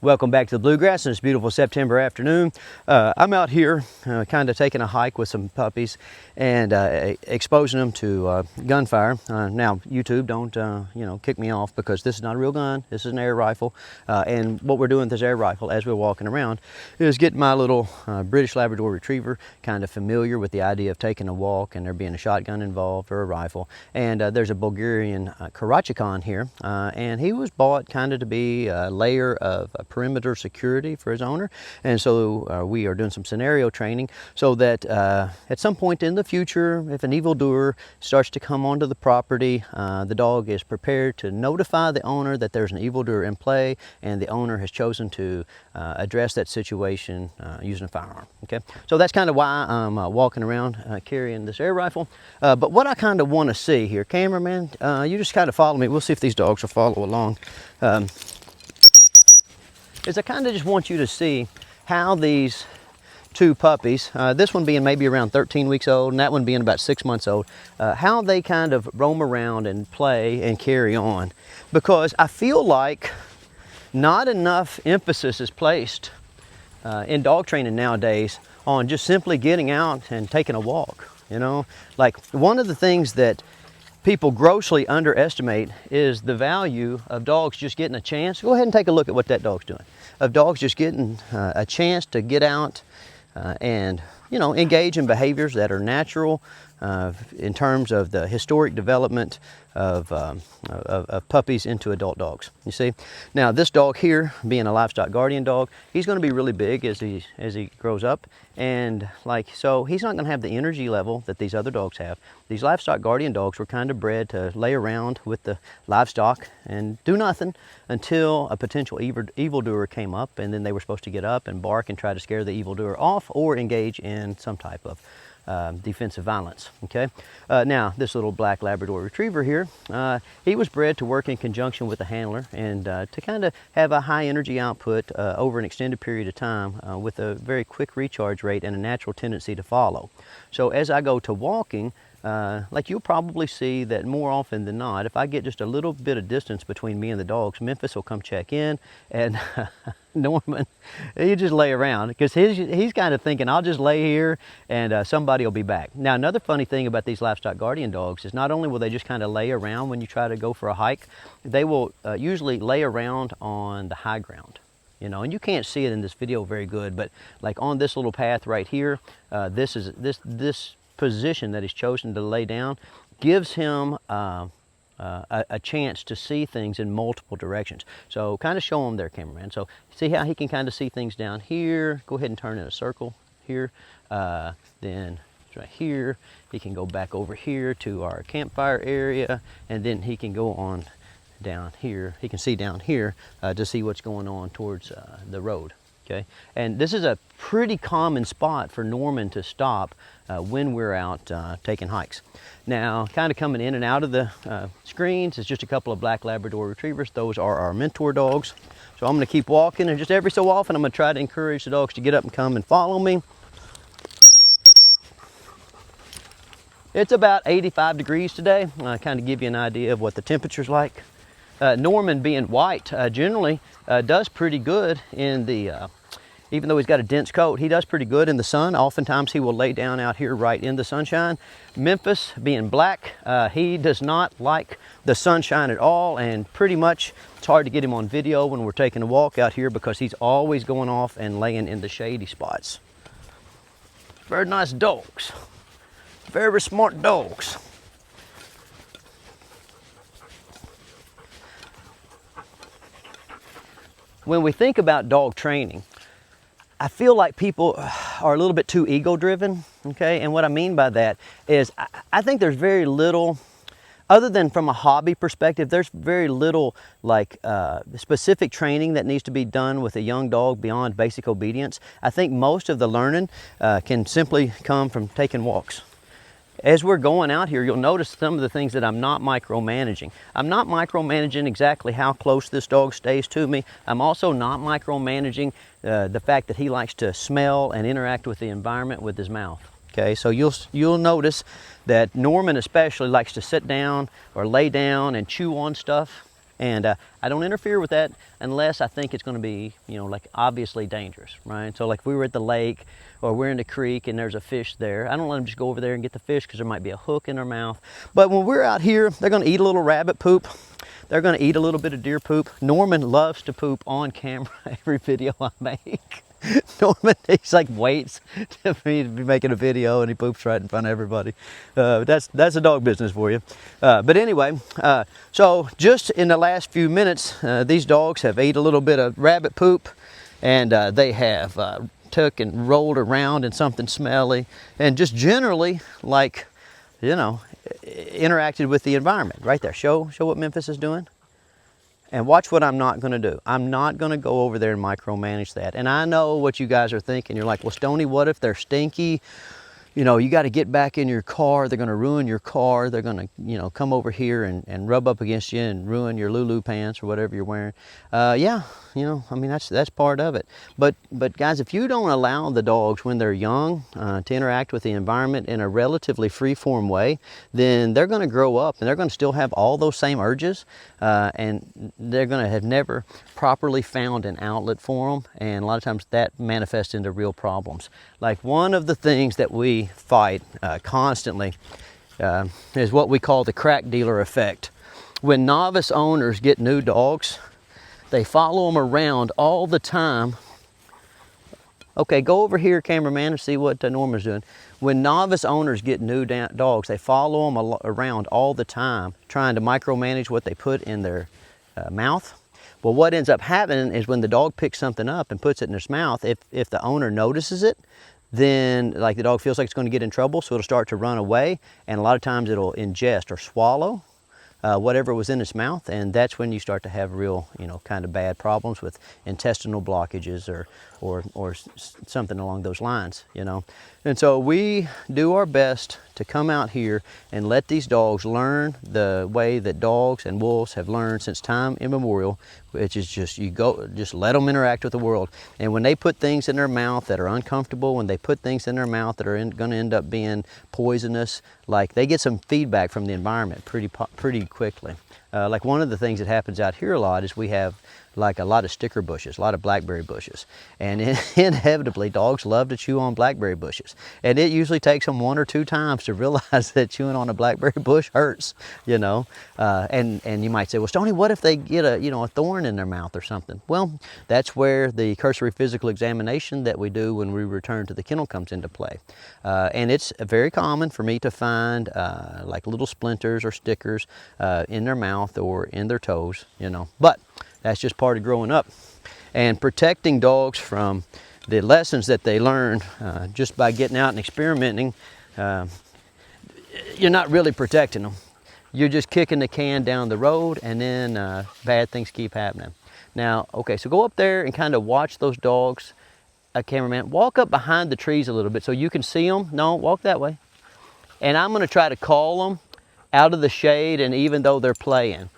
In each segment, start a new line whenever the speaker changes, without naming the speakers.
Welcome back to the Bluegrass on this beautiful September afternoon. I'm out here kind of taking a hike with some puppies and exposing them to gunfire. Now, YouTube, don't kick me off because this is not a real gun. This is an air rifle. And what we're doing with this air rifle as we're walking around is getting my little British Labrador Retriever kind of familiar with the idea of taking a walk and there being a shotgun involved or a rifle. And there's a Bulgarian Karakachan here, and he was bought kind of to be a layer of perimeter security for his owner. And so we are doing some scenario training so that at some point in the future, if an evildoer starts to come onto the property, the dog is prepared to notify the owner that there's an evildoer in play and the owner has chosen to address that situation using a firearm. Okay, so that's kind of why I'm walking around carrying this air rifle. But what I kind of want to see here, cameraman, you just kind of follow me. We'll see if these dogs will follow along. Is I kind of just want you to see how these two puppies, this one being maybe around 13 weeks old and that one being about 6 months old, how they kind of roam around and play and carry on. Because I feel like not enough emphasis is placed in dog training nowadays on just simply getting out and taking a walk. You know, like one of the things that people grossly underestimate is the value of dogs just getting a chance. Go ahead and take a look at what that dog's doing. Of dogs just getting a chance to get out and, you know, engage in behaviors that are natural in terms of the historic development of puppies into adult dogs. You see, now this dog here, being a livestock guardian dog, he's going to be really big as he grows up, and so he's not going to have the energy level that these other dogs have. These livestock guardian dogs were kind of bred to lay around with the livestock and do nothing until a potential evildoer came up, and then they were supposed to get up and bark and try to scare the evildoer off or engage in some type of defensive violence. Okay, now this little black Labrador Retriever here, he was bred to work in conjunction with a handler and to kind of have a high energy output over an extended period of time with a very quick recharge rate and a natural tendency to follow. So as I go to walking, like you'll probably see that more often than not, if I get just a little bit of distance between me and the dogs, Memphis will come check in, and Norman, he just lay around because he's kind of thinking, I'll just lay here and somebody will be back. Now, another funny thing about these livestock guardian dogs is not only will they just kind of lay around when you try to go for a hike, they will usually lay around on the high ground. You know, and you can't see it in this video very good, but like on this little path right here, this position that he's chosen to lay down gives him a chance to see things in multiple directions. So kind of show him there, cameraman. So see how he can kind of see things down here. Go ahead and turn in a circle here. Then right here, he can go back over here to our campfire area, and then he can go on down here. He can see down here to see what's going on towards the road. Okay, and this is a pretty common spot for Norman to stop when we're out taking hikes. Now, kind of coming in and out of the screens is just a couple of black Labrador Retrievers. Those are our mentor dogs. So I'm going to keep walking, and just every so often I'm going to try to encourage the dogs to get up and come and follow me. It's about 85 degrees today. I kind of give you an idea of what the temperature's like. Norman, being white, generally does pretty good in the, even though he's got a dense coat, he does pretty good in the sun. Oftentimes he will lay down out here right in the sunshine. Memphis, being black, he does not like the sunshine at all, and pretty much it's hard to get him on video when we're taking a walk out here because he's always going off and laying in the shady spots. Very nice dogs. Very smart dogs. When we think about dog training, I feel like people are a little bit too ego-driven, okay? And what I mean by that is I think there's very little, other than from a hobby perspective, there's very little like specific training that needs to be done with a young dog beyond basic obedience. I think most of the learning can simply come from taking walks. As we're going out here, you'll notice some of the things that I'm not micromanaging. I'm not micromanaging exactly how close this dog stays to me. I'm also not micromanaging the fact that he likes to smell and interact with the environment with his mouth. Okay, so you'll notice that Norman especially likes to sit down or lay down and chew on stuff. And I don't interfere with that unless I think it's going to be, you know, like obviously dangerous, right? So like if we were at the lake or we're in the creek and there's a fish there, I don't let them just go over there and get the fish because there might be a hook in their mouth. But when we're out here, they're going to eat a little rabbit poop. They're going to eat a little bit of deer poop. Norman loves to poop on camera every video I make. Norman, he's like waits for me to be making a video and he poops right in front of everybody. That's a dog business for you. But anyway, so just in the last few minutes, these dogs have ate a little bit of rabbit poop, and they have took and rolled around in something smelly, and just generally, like, you know, interacted with the environment. Right there, show what Memphis is doing. And watch what I'm not going to do. I'm not going to go over there and micromanage that. And I know what you guys are thinking. You're like, well, Stonnie, what if they're stinky? You know, you got to get back in your car. They're going to ruin your car. They're going to, you know, come over here and rub up against you and ruin your Lulu pants or whatever you're wearing. Yeah, you know, I mean, that's part of it. But guys, if you don't allow the dogs when they're young to interact with the environment in a relatively free-form way, then they're going to grow up and they're going to still have all those same urges, and they're going to have never properly found an outlet for them. And a lot of times that manifests into real problems. Like one of the things that we fight constantly is what we call the crack dealer effect. When novice owners get new dogs, they follow them around all the time. Okay, go over here, cameraman, and see what Norma's doing. When novice owners get new dogs, they follow them around all the time, trying to micromanage what they put in their mouth. Well, what ends up happening is when the dog picks something up and puts it in its mouth, if the owner notices it, then like the dog feels like it's going to get in trouble, so it'll start to run away, and a lot of times it'll ingest or swallow whatever was in its mouth, and that's when you start to have real, you know, kind of bad problems with intestinal blockages or something along those lines, you know. And so we do our best to come out here and let these dogs learn the way that dogs and wolves have learned since time immemorial, which is just just let them interact with the world. And when they put things in their mouth that are uncomfortable, when they put things in their mouth that are going to end up being poisonous, like they get some feedback from the environment pretty quickly. Like one of the things that happens out here a lot is we have like a lot of sticker bushes, a lot of blackberry bushes. And inevitably, dogs love to chew on blackberry bushes. And it usually takes them 1 or 2 times to realize that chewing on a blackberry bush hurts, you know. And you might say, well, Stonnie, what if they get a thorn in their mouth or something? Well, that's where the cursory physical examination that we do when we return to the kennel comes into play. And it's very common for me to find like little splinters or stickers in their mouth or in their toes, you know. But that's just part of growing up. And protecting dogs from the lessons that they learn just by getting out and experimenting, you're not really protecting them. You're just kicking the can down the road, and then bad things keep happening. Now, okay, so go up there and kind of watch those dogs. Cameraman, walk up behind the trees a little bit so you can see them. No, walk that way. And I'm gonna try to call them out of the shade, and even though they're playing.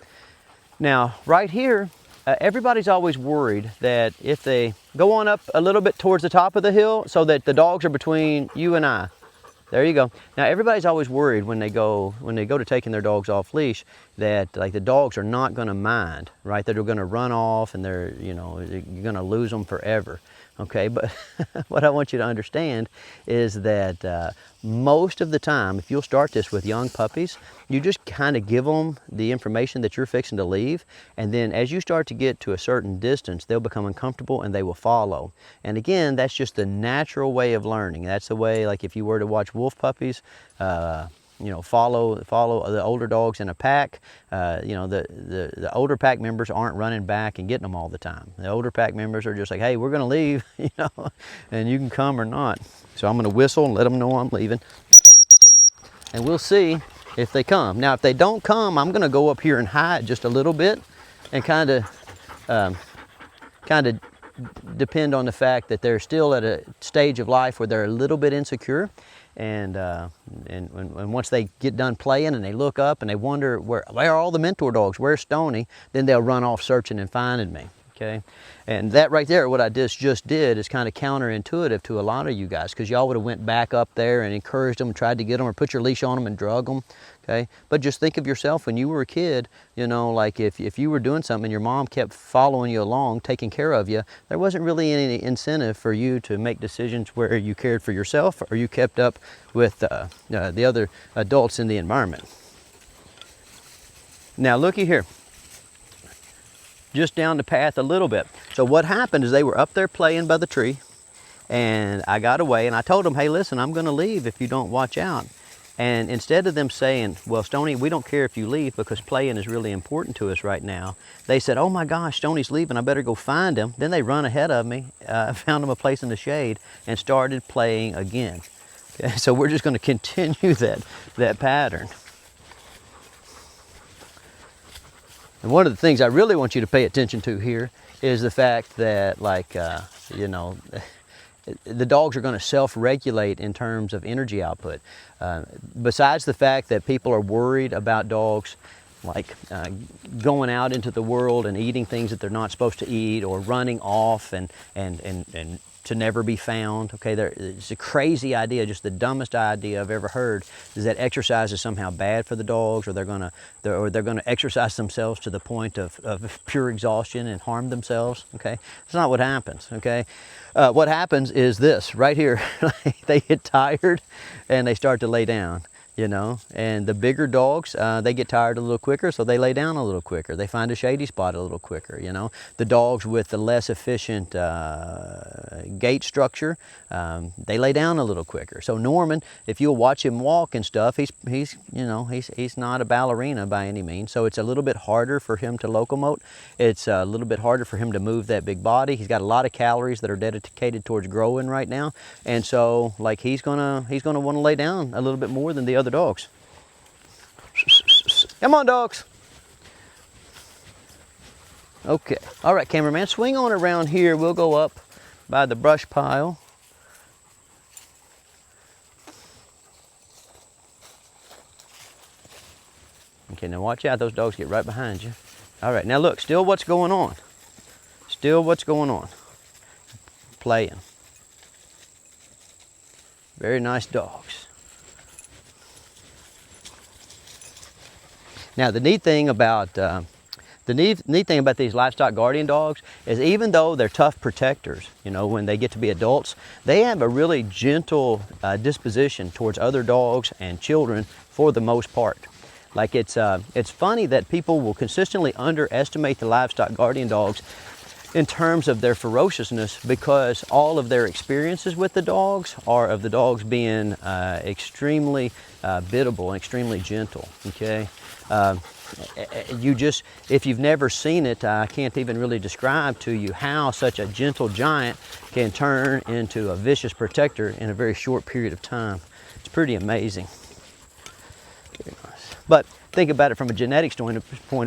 Now, right here, everybody's always worried that if they go on up a little bit towards the top of the hill so that the dogs are between you and I. There you go. Now everybody's always worried when they go to taking their dogs off leash that like the dogs are not going to mind, right? That they're going to run off and they're, you know, you're going to lose them forever. Okay, but what I want you to understand is that most of the time, if you'll start this with young puppies, you just kind of give them the information that you're fixing to leave, and then as you start to get to a certain distance, they'll become uncomfortable and they will follow. And again, that's just the natural way of learning. That's the way, like if you were to watch wolf puppies, you know, follow the older dogs in a pack. You know, the older pack members aren't running back and getting them all the time. The older pack members are just like, hey, we're going to leave, you know, and you can come or not. So I'm going to whistle and let them know I'm leaving, and we'll see if they come. Now, if they don't come, I'm going to go up here and hide just a little bit, and kind of depend on the fact that they're still at a stage of life where they're a little bit insecure. And once they get done playing and they look up and they wonder, where are all the mentor dogs? Where's Stonnie? Then they'll run off searching and finding me. okay? And that right there, what I just did, is kind of counterintuitive to a lot of you guys, because y'all would have went back up there and encouraged them, tried to get them, or put your leash on them and drug them, okay? But just think of yourself when you were a kid, you know, like if you were doing something and your mom kept following you along, taking care of you, there wasn't really any incentive for you to make decisions where you cared for yourself or you kept up with the other adults in the environment. Now looky here, just down the path a little bit. So what happened is they were up there playing by the tree, and I got away and I told them, hey, listen, I'm gonna leave if you don't watch out. And instead of them saying, well, Stonnie, we don't care if you leave because playing is really important to us right now, they said, oh my gosh, Stonnie's leaving, I better go find him. Then they run ahead of me, found him a place in the shade, and started playing again. Okay, so we're just gonna continue that pattern. And one of the things I really want you to pay attention to here is the fact that, like, you know, the dogs are going to self-regulate in terms of energy output. Besides the fact that people are worried about dogs, like going out into the world and eating things that they're not supposed to eat, or running off and to never be found. Okay, it's a crazy idea, just the dumbest idea I've ever heard, is that exercise is somehow bad for the dogs, or they're gonna exercise themselves to the point of pure exhaustion and harm themselves. Okay, that's not what happens. Okay, what happens is this right here: they get tired and they start to lay down. You know, and the bigger dogs, they get tired a little quicker, so they lay down a little quicker. They find a shady spot a little quicker, you know. The dogs with the less efficient gait structure, they lay down a little quicker. So Norman, if you'll watch him walk and stuff, he's not a ballerina by any means, so it's a little bit harder for him to locomote. It's a little bit harder for him to move that big body. He's got a lot of calories that are dedicated towards growing right now, and so like he's gonna want to lay down a little bit more than the other dogs. Come on, dogs. Okay, all right, cameraman, swing on around here. We'll go up by the brush pile. Okay, now watch out, those dogs get right behind you. All right, now look, still what's going on? Still what's going on? Playing. Very nice dogs. Now the neat thing about these livestock guardian dogs is, even though they're tough protectors, you know, when they get to be adults, they have a really gentle disposition towards other dogs and children for the most part. Like it's funny that people will consistently underestimate the livestock guardian dogs in terms of their ferociousness, because all of their experiences with the dogs are of the dogs being extremely biddable and extremely gentle. Okay. If you've never seen it, I can't even really describe to you how such a gentle giant can turn into a vicious protector in a very short period of time. It's pretty amazing. Very nice. But think about it from a genetics point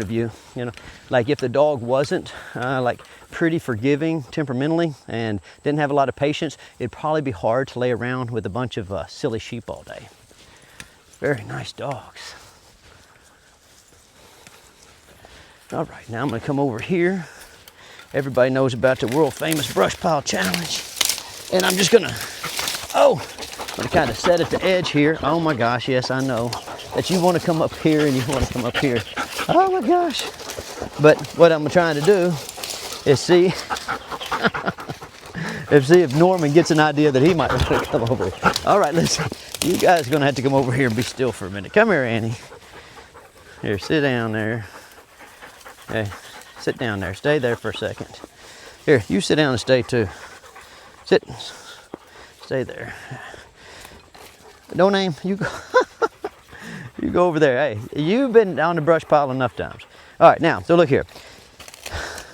of view. You know, like if the dog wasn't like pretty forgiving temperamentally and didn't have a lot of patience, it'd probably be hard to lay around with a bunch of silly sheep all day. Very nice dogs. All right, now I'm gonna come over here. Everybody knows about the world famous brush pile challenge. And I'm just gonna kind of set at the edge here. Oh my gosh, yes, I know that you wanna come up here and you wanna come up here. Oh my gosh. But what I'm trying to do is see if Norman gets an idea that he might want to come over. All right, listen, you guys are gonna have to come over here and be still for a minute. Come here, Annie. Here, sit down there. Hey, sit down there. Stay there for a second. Here, you sit down and stay too. Sit. Stay there. Don't aim. You go. You go over there. Hey, you've been on the brush pile enough times. All right, now, so look here.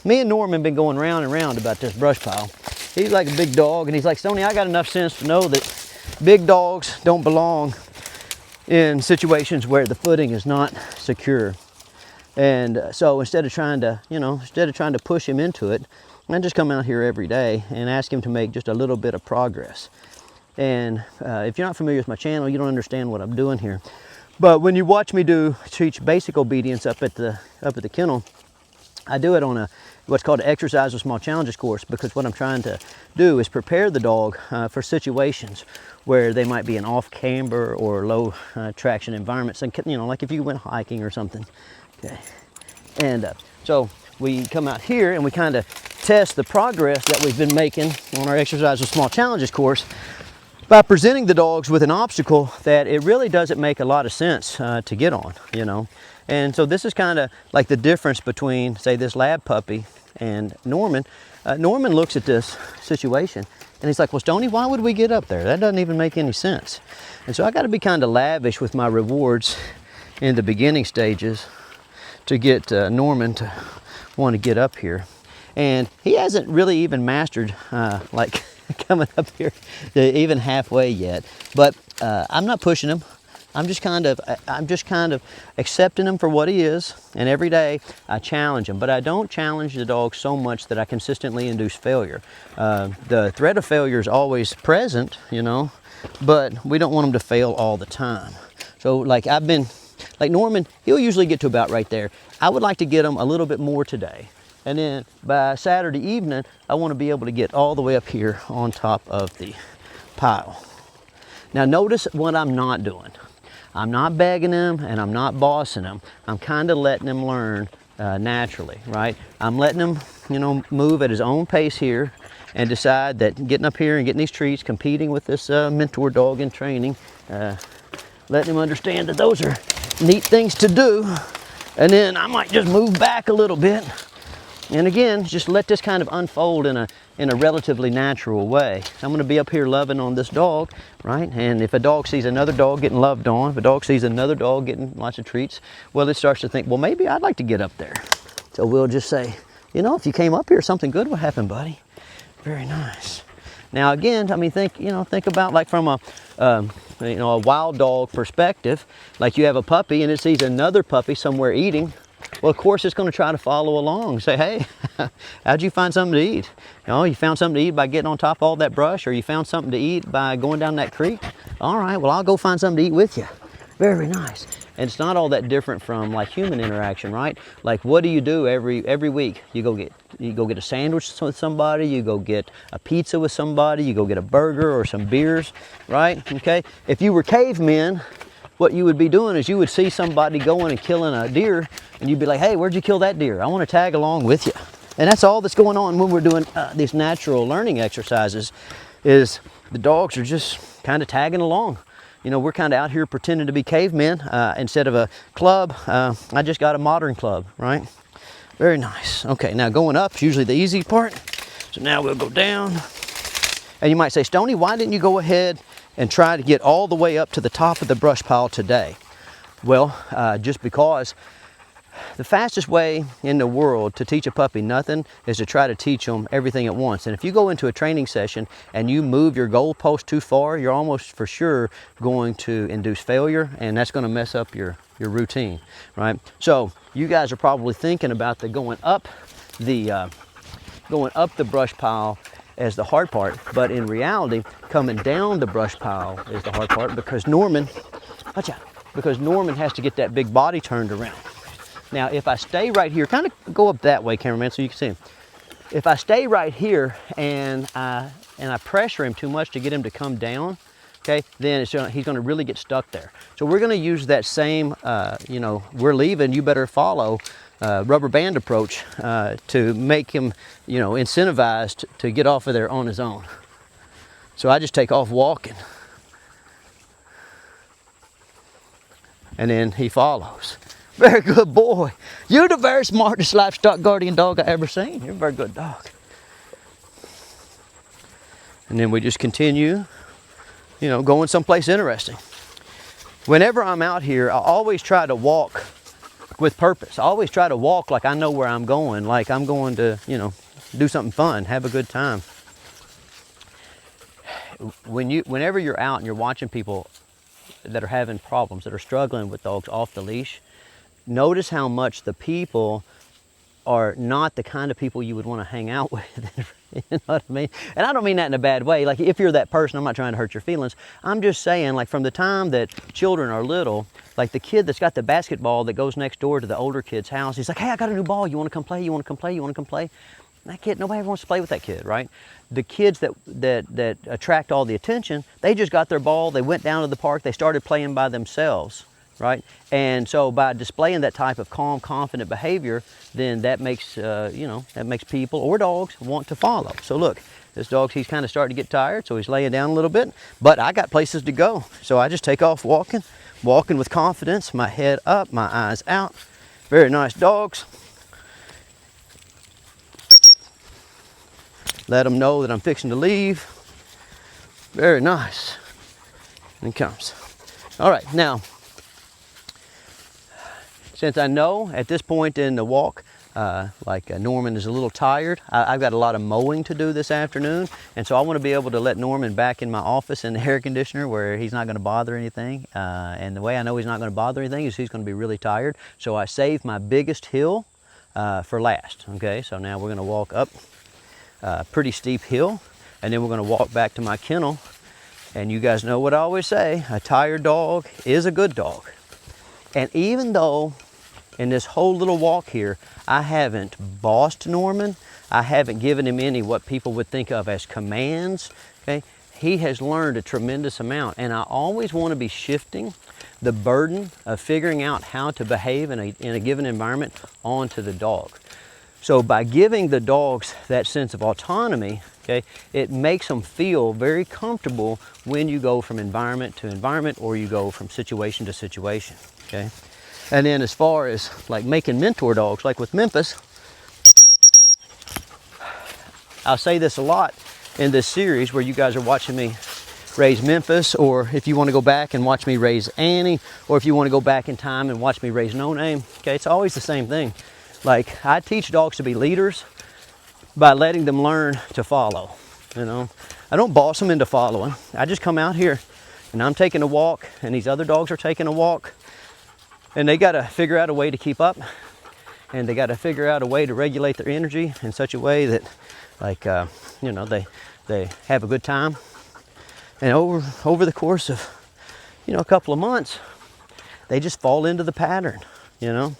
Me and Norman been going round and round about this brush pile. He's like a big dog, and he's like, Stonnie, I got enough sense to know that big dogs don't belong in situations where the footing is not secure. And so instead of trying to push him into it, I just come out here every day and ask him to make just a little bit of progress. And if you're not familiar with my channel, you don't understand what I'm doing here. But when you watch me teach basic obedience up at the kennel, I do it on what's called an exercise with small challenges course, because what I'm trying to do is prepare the dog for situations where they might be in off camber or low traction environments, and like if you went hiking or something. Okay, and so we come out here and we kind of test the progress that we've been making on our exercise with small challenges course by presenting the dogs with an obstacle that it really doesn't make a lot of sense to get on, And so this is kind of like the difference between, say, this lab puppy and Norman. Norman looks at this situation and he's like, well, Stoney, why would we get up there? That doesn't even make any sense. And so I got to be kind of lavish with my rewards in the beginning stages to get Norman to want to get up here. And he hasn't really even mastered like coming up here even halfway yet. But I'm not pushing him. I'm just kind of accepting him for what he is, and every day I challenge him. But I don't challenge the dog so much that I consistently induce failure. The threat of failure is always present, but we don't want him to fail all the time. So like Norman, he'll usually get to about right there. I would like to get him a little bit more today. And then by Saturday evening, I want to be able to get all the way up here on top of the pile. Now notice what I'm not doing. I'm not begging him and I'm not bossing him. I'm kind of letting him learn naturally, right? I'm letting him, move at his own pace here and decide that getting up here and getting these treats, competing with this mentor dog in training, letting him understand that those are neat things to do. And then I might just move back a little bit. And again, just let this kind of unfold in a relatively natural way. I'm going to be up here loving on this dog, right? And if a dog sees another dog getting loved on, if a dog sees another dog getting lots of treats, well, it starts to think, well, maybe I'd like to get up there. So we'll just say, if you came up here, something good would happen, buddy. Very nice. Now again, think about like from a wild dog perspective, like you have a puppy and it sees another puppy somewhere eating. Well, of course, it's going to try to follow along. Say, hey, how'd you find something to eat? You found something to eat by getting on top of all that brush, or you found something to eat by going down that creek? All right, well, I'll go find something to eat with you. Very nice. And it's not all that different from like human interaction, right? Like, what do you do every week? You go get a sandwich with somebody, you go get a pizza with somebody, you go get a burger or some beers, right? Okay. If you were cavemen, what you would be doing is you would see somebody going and killing a deer, and you'd be like, hey, where'd you kill that deer? I want to tag along with you. And that's all that's going on when we're doing these natural learning exercises, is the dogs are just kind of tagging along. We're kind of out here pretending to be cavemen instead of a club. I just got a modern club, right? Very nice. Okay, now going up is usually the easy part. So now we'll go down. And you might say, Stoney, why didn't you go ahead and try to get all the way up to the top of the brush pile today? Well, just because the fastest way in the world to teach a puppy nothing is to try to teach them everything at once. And if you go into a training session and you move your goalpost too far, you're almost for sure going to induce failure, and that's going to mess up your routine, right? So you guys are probably thinking about going up the brush pile as the hard part, but in reality, coming down the brush pile is the hard part, because Norman has to get that big body turned around. Now, if I stay right here, kind of go up that way, cameraman, so you can see him. If I stay right here and I pressure him too much to get him to come down, okay, then he's going to really get stuck there. So we're going to use that same, we're leaving, you better follow rubber band approach to make him, incentivized to get off of there on his own. So I just take off walking. And then he follows. Very good boy. You're the very smartest livestock guardian dog I ever seen. You're a very good dog. And then we just continue, going someplace interesting. Whenever I'm out here, I always try to walk with purpose. I always try to walk like I know where I'm going, like I'm going to, do something fun, have a good time. Whenever you're out and you're watching people that are having problems, that are struggling with dogs off the leash, notice how much the people are not the kind of people you would want to hang out with. You know what I mean? And I don't mean that in a bad way. Like, if you're that person, I'm not trying to hurt your feelings. I'm just saying, like, from the time that children are little, like the kid that's got the basketball that goes next door to the older kid's house, he's like, hey, I got a new ball. You want to come play? You want to come play? You want to come play? That kid, nobody ever wants to play with that kid, right? The kids that attract all the attention, they just got their ball, they went down to the park, they started playing by themselves, right? And so by displaying that type of calm, confident behavior, then that makes, that makes people or dogs want to follow. So look, this dog, he's kind of starting to get tired, so he's laying down a little bit, but I got places to go. So I just take off walking with confidence, my head up, my eyes out. Very nice dogs. Let them know that I'm fixing to leave. Very nice. And he comes. All right, now, since I know at this point in the walk, Norman is a little tired, I've got a lot of mowing to do this afternoon, and so I want to be able to let Norman back in my office in the air conditioner where he's not going to bother anything. And the way I know he's not going to bother anything is he's going to be really tired. So I saved my biggest hill for last. Okay, so now we're going to walk up a pretty steep hill, and then we're going to walk back to my kennel. And you guys know what I always say, a tired dog is a good dog. And even though in this whole little walk here, I haven't bossed Norman, I haven't given him any what people would think of as commands, okay? He has learned a tremendous amount, and I always want to be shifting the burden of figuring out how to behave in a given environment onto the dog. So by giving the dogs that sense of autonomy, okay, it makes them feel very comfortable when you go from environment to environment or you go from situation to situation, okay? And then as far as like making mentor dogs, like with Memphis, I'll say this a lot in this series where you guys are watching me raise Memphis, or if you want to go back and watch me raise Annie, or if you want to go back in time and watch me raise No Name, okay, it's always the same thing. Like, I teach dogs to be leaders by letting them learn to follow, you know. I don't boss them into following. I just come out here and I'm taking a walk and these other dogs are taking a walk, and they got to figure out a way to keep up, and they got to figure out a way to regulate their energy in such a way that, like, they have a good time. And over the course of, a couple of months, they just fall into the pattern, you know.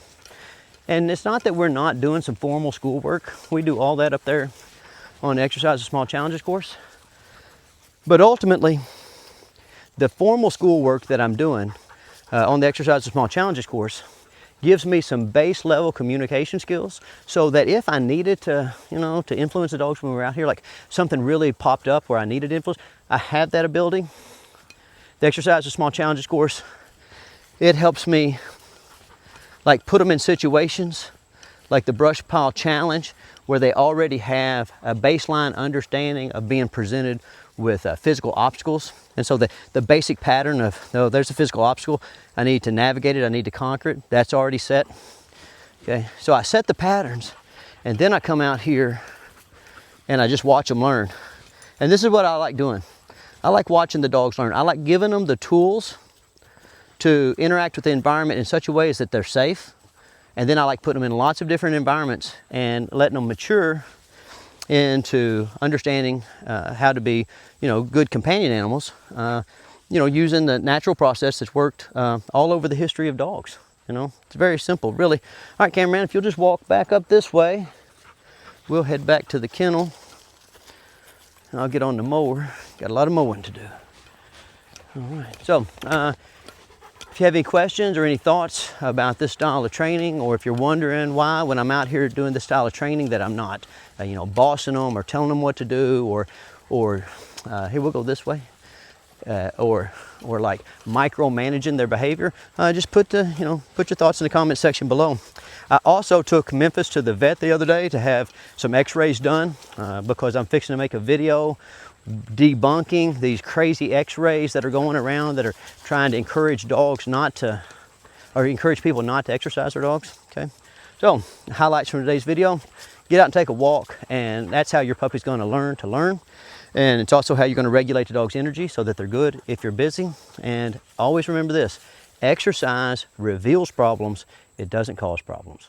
And it's not that we're not doing some formal schoolwork. We do all that up there on the Exercise of Small Challenges course. But ultimately, the formal schoolwork that I'm doing on the Exercise of Small Challenges course gives me some base level communication skills, so that if I needed to, to influence the dogs when we were out here, like something really popped up where I needed influence, I have that ability. The Exercise of Small Challenges course, it helps me like put them in situations like the brush pile challenge, where they already have a baseline understanding of being presented with physical obstacles. And so the basic pattern of, there's a physical obstacle, I need to navigate it, I need to conquer it, that's already set. Okay, so I set the patterns, and then I come out here and I just watch them learn. And this is what I like doing. I like watching the dogs learn. I like giving them the tools to interact with the environment in such a way as that they're safe. And then I like putting them in lots of different environments and letting them mature into understanding how to be, good companion animals, using the natural process that's worked all over the history of dogs. It's very simple, really. All right, cameraman, if you'll just walk back up this way, we'll head back to the kennel. And I'll get on the mower. Got a lot of mowing to do. All right, so if you have any questions or any thoughts about this style of training, or if you're wondering why when I'm out here doing this style of training that I'm not, bossing them or telling them what to do, or here, we'll go this way, or like micromanaging their behavior, just put your thoughts in the comment section below. I also took Memphis to the vet the other day to have some x-rays done because I'm fixing to make a video debunking these crazy x-rays that are going around that are trying to encourage dogs encourage people not to exercise their dogs. Okay, so highlights from today's video: get out and take a walk, and that's how your puppy's going to learn. And it's also how you're going to regulate the dog's energy so that they're good if you're busy. And always remember this: exercise reveals problems, it doesn't cause problems.